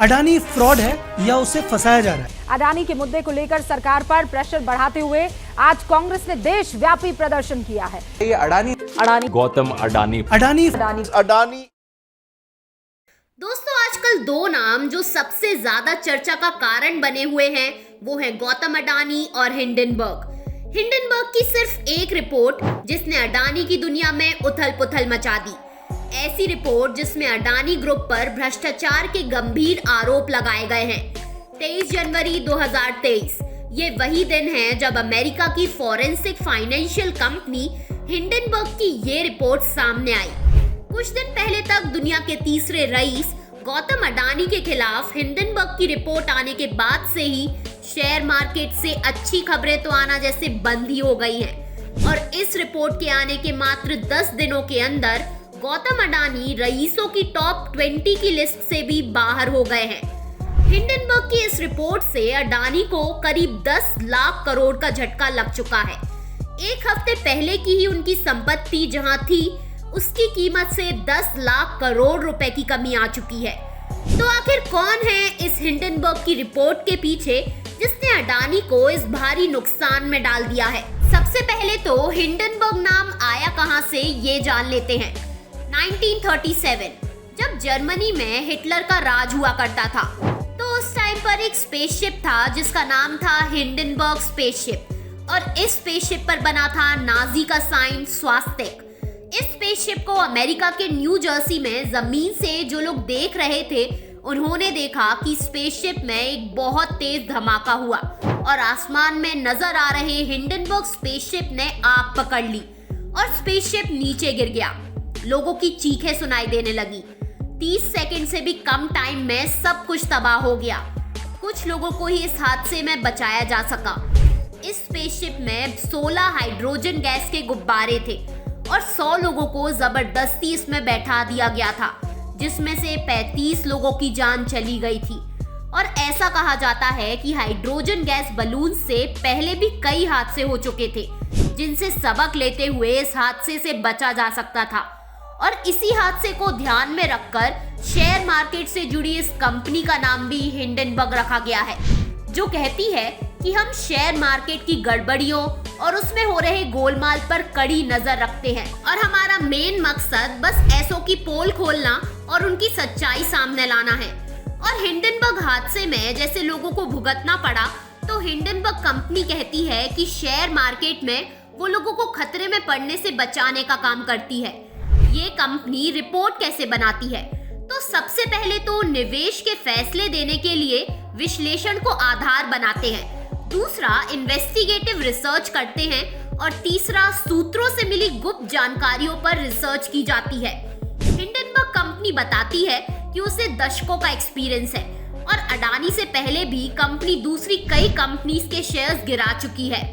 Adani fraud है या उसे फंसाया जा रहा है? अडानी के मुद्दे को लेकर सरकार पर प्रेशर बढ़ाते हुए आज कांग्रेस ने देशव्यापी प्रदर्शन किया है। ये अडानी गौतम अडानी दोस्तों, आजकल दो नाम जो सबसे ज्यादा चर्चा का कारण बने हुए हैं वो है गौतम अडानी और हिंडनबर्ग। हिंडनबर्ग की सिर्फ एक रिपोर्ट जिसने अडानी की दुनिया में उथल पुथल मचा दी। ऐसी रिपोर्ट जिसमें अडानी ग्रुप पर भ्रष्टाचार के गंभीर आरोप लगाए गए हैं। 23 जनवरी 2023 ये वही दिन है जब अमेरिका की फॉरेंसिक फाइनेंशियल कंपनी हिंडनबर्ग की ये रिपोर्ट सामने आई। कुछ दिन पहले तक दुनिया के तीसरे रईस गौतम अडानी के खिलाफ हिंडनबर्ग की रिपोर्ट आने के बाद से ही शेयर मार्केट से अच्छी खबरें तो आना जैसे बंद ही हो गई हैं। और इस रिपोर्ट के आने के मात्र 10 दिनों के अंदर गौतम अडानी रईसों की टॉप 20 की लिस्ट से भी बाहर हो गए हैं। हिंडनबर्ग की इस रिपोर्ट से अडानी को करीब 10 लाख करोड़ का झटका लग चुका है। एक हफ्ते पहले की ही उनकी संपत्ति जहां थी उसकी कीमत से 10 लाख करोड़ रुपए की कमी आ चुकी है। तो आखिर कौन है इस हिंडनबर्ग की रिपोर्ट के पीछे जिसने अडानी को इस भारी नुकसान में डाल दिया है? सबसे पहले तो हिंडनबर्ग नाम आया कहां से ये जान लेते हैं। 1937 जब जर्मनी में हिटलर का राज हुआ करता था तो उस टाइम पर एक स्पेसशिप था जिसका नाम था हिंडनबर्ग स्पेसशिप और इस स्पेसशिप पर बना था नाजी का साइन स्वास्तिक। इस स्पेसशिप को अमेरिका के न्यू जर्सी में जमीन से जो लोग देख रहे थे उन्होंने देखा कि स्पेसशिप में एक बहुत तेज धमाका हुआ और आसमान में नजर आ रहे हिंडनबर्ग स्पेसशिप ने आग पकड़ ली और स्पेसशिप नीचे गिर गया। लोगों की चीखें सुनाई देने लगी। 30 सेकंड से भी कम टाइम में सब कुछ तबाह हो गया। कुछ लोगों को ही इस हादसे में बचाया जा सका। इस स्पेसशिप में 16 हाइड्रोजन गैस के गुब्बारे थे और 100 लोगों को जबरदस्ती इसमें बैठा दिया गया था, जिसमें से 35 लोगों की जान चली गई थी। और ऐसा कहा जाता है कि हाइड्रोजन गैस बलून से पहले भी कई हादसे हो चुके थे जिनसे सबक लेते हुए इस हादसे से बचा जा सकता था। और इसी हादसे को ध्यान में रखकर शेयर मार्केट से जुड़ी इस कंपनी का नाम भी हिंडनबर्ग रखा गया है, जो कहती है कि हम शेयर मार्केट की गड़बड़ियों और उसमें हो रहे गोलमाल पर कड़ी नजर रखते हैं और हमारा मेन मकसद बस ऐसों की पोल खोलना और उनकी सच्चाई सामने लाना है। और हिंडनबर्ग हादसे में जैसे लोगों को भुगतना पड़ा तो हिंडनबर्ग कंपनी कहती है कि शेयर मार्केट में वो लोगों को खतरे में पड़ने से बचाने का काम करती है। ये कंपनी रिपोर्ट कैसे बनाती है? तो सबसे पहले तो निवेश के फैसले देने के लिए विश्लेषण को आधार बनाते हैं, दूसरा इन्वेस्टिगेटिव रिसर्च करते हैं और तीसरा सूत्रों से मिली गुप्त जानकारियों पर रिसर्च की जाती है। हिंडनबर्ग कंपनी बताती है कि उसे दशकों का एक्सपीरियंस है और अडानी से पहले भी कंपनी दूसरी कई कंपनीज के शेयर्स गिरा चुकी है।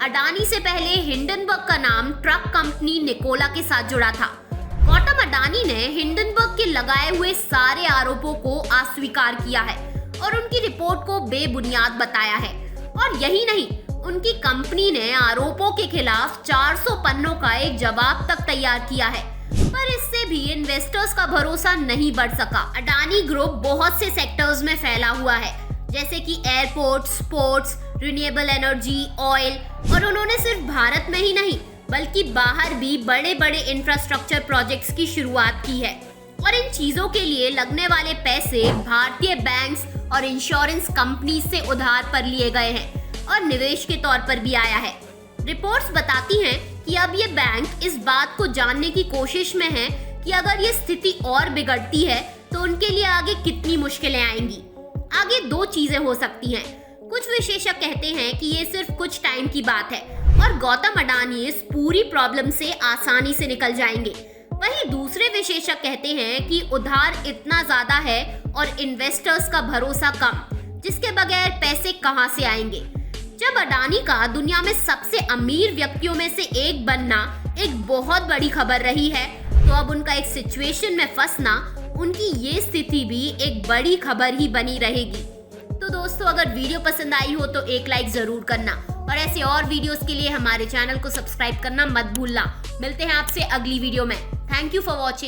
अडानी से पहले हिंडनबर्ग का नाम ट्रक कंपनी निकोला के साथ जुड़ा था। गौतम अडानी ने हिंडनबर्ग के लगाए हुए सारे आरोपों को अस्वीकार किया है और उनकी रिपोर्ट को बेबुनियाद बताया है। और यही नहीं, उनकी कंपनी ने आरोपों के खिलाफ 400 पन्नों का एक जवाब तक तैयार किया है, पर इससे भी इन्वेस्टर्स का भरोसा नहीं बढ़ सका। अडानी ग्रुप बहुत से सेक्टर्स में फैला हुआ है, जैसे कि airport, sports, renewable energy, oil, और उन्होंने सिर्फ भारत में ही नहीं बल्कि बाहर भी बड़े बड़े इंफ्रास्ट्रक्चर प्रोजेक्ट्स की शुरुआत की है। और इन चीजों के लिए लगने वाले पैसे भारतीय बैंक्स और इंश्योरेंस कंपनी से उधार पर लिए गए हैं और निवेश के तौर पर भी आया है। रिपोर्ट्स बताती हैं कि अब ये बैंक इस बात को जानने की कोशिश में है कि अगर ये स्थिति और बिगड़ती है तो उनके लिए आगे कितनी मुश्किलें आएंगी। आगे दो चीजें हो सकती हैं। कुछ विशेषज्ञ कहते हैं कि ये सिर्फ कुछ टाइम की बात है और गौतम अडानी इस पूरी प्रॉब्लम से आसानी से निकल जाएंगे। वहीं दूसरे विशेषज्ञ कहते हैं कि उधार इतना ज्यादा है और इन्वेस्टर्स का भरोसा कम, जिसके बगैर पैसे कहां से आएंगे। जब अडानी का दुनिया में सबसे अमीर व्यक्तियों में से एक बनना एक बहुत बड़ी खबर रही है, तो अब उनका एक सिचुएशन में फंसना, उनकी ये स्थिति भी एक बड़ी खबर ही बनी रहेगी। तो दोस्तों, अगर वीडियो पसंद आई हो तो एक लाइक जरूर करना और ऐसे और वीडियोस के लिए हमारे चैनल को सब्सक्राइब करना मत भूलना। मिलते हैं आपसे अगली वीडियो में। Thank you for watching.